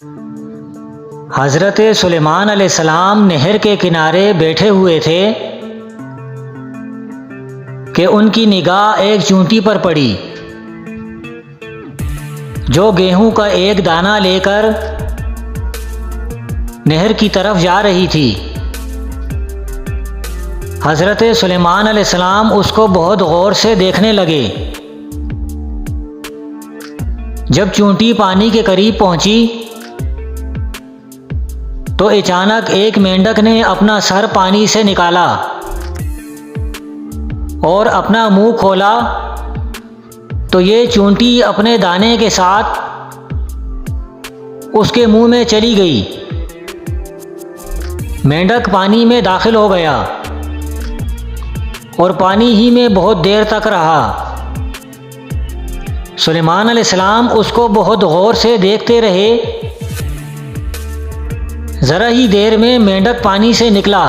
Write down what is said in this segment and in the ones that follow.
حضرت سلیمان علیہ السلام نہر کے کنارے بیٹھے ہوئے تھے کہ ان کی نگاہ ایک چونٹی پر پڑی جو گیہوں کا ایک دانہ لے کر نہر کی طرف جا رہی تھی۔ حضرت سلیمان علیہ السلام اس کو بہت غور سے دیکھنے لگے۔ جب چونٹی پانی کے قریب پہنچی تو اچانک ایک مینڈک نے اپنا سر پانی سے نکالا اور اپنا منہ کھولا تو یہ چونٹی اپنے دانے کے ساتھ اس کے منہ میں چلی گئی۔ مینڈک پانی میں داخل ہو گیا اور پانی ہی میں بہت دیر تک رہا۔ سلیمان علیہ السلام اس کو بہت غور سے دیکھتے رہے۔ ذرا ہی دیر میں مینڈک پانی سے نکلا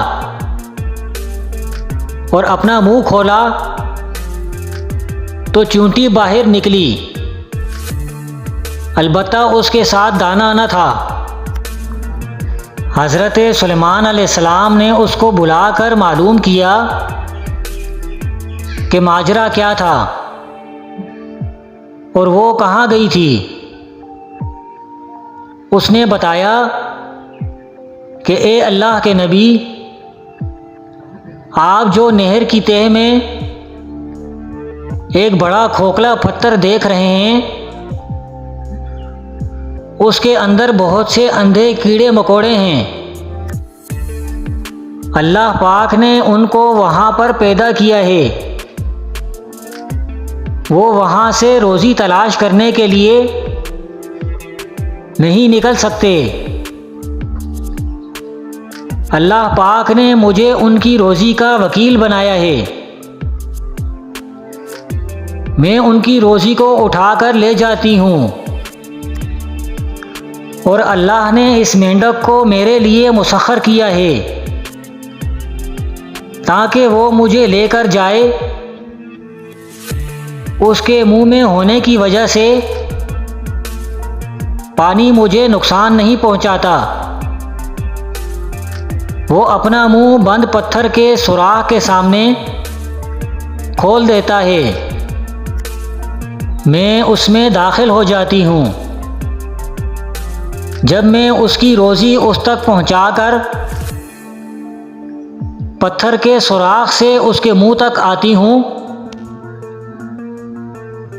اور اپنا منہ کھولا تو چونٹی باہر نکلی، البتہ اس کے ساتھ دانہ نہ تھا۔ حضرت سلیمان علیہ السلام نے اس کو بلا کر معلوم کیا کہ ماجرا کیا تھا اور وہ کہاں گئی تھی۔ اس نے بتایا کہ اے اللہ کے نبی، آپ جو نہر کی تہہ میں ایک بڑا کھوکھلا پتھر دیکھ رہے ہیں، اس کے اندر بہت سے اندھے کیڑے مکوڑے ہیں۔ اللہ پاک نے ان کو وہاں پر پیدا کیا ہے۔ وہ وہاں سے روزی تلاش کرنے کے لیے نہیں نکل سکتے۔ اللہ پاک نے مجھے ان کی روزی کا وکیل بنایا ہے۔ میں ان کی روزی کو اٹھا کر لے جاتی ہوں، اور اللہ نے اس مینڈک کو میرے لیے مسخر کیا ہے تاکہ وہ مجھے لے کر جائے۔ اس کے منہ میں ہونے کی وجہ سے پانی مجھے نقصان نہیں پہنچاتا۔ وہ اپنا منہ بند پتھر کے سوراخ کے سامنے کھول دیتا ہے، میں اس میں داخل ہو جاتی ہوں۔ جب میں اس کی روزی اس تک پہنچا کر پتھر کے سوراخ سے اس کے منہ تک آتی ہوں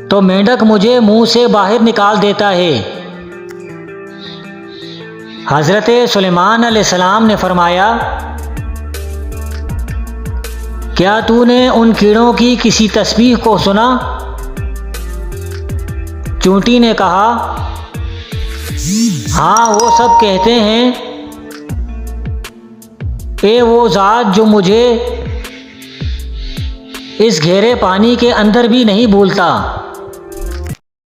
تو مینڈک مجھے منہ سے باہر نکال دیتا ہے۔ حضرت سلیمان علیہ السلام نے فرمایا، کیا تو نے ان کیڑوں کی کسی تسبیح کو سنا؟ چونٹی نے کہا، ہاں، وہ سب کہتے ہیں، اے وہ ذات جو مجھے اس گہرے پانی کے اندر بھی نہیں بھولتا۔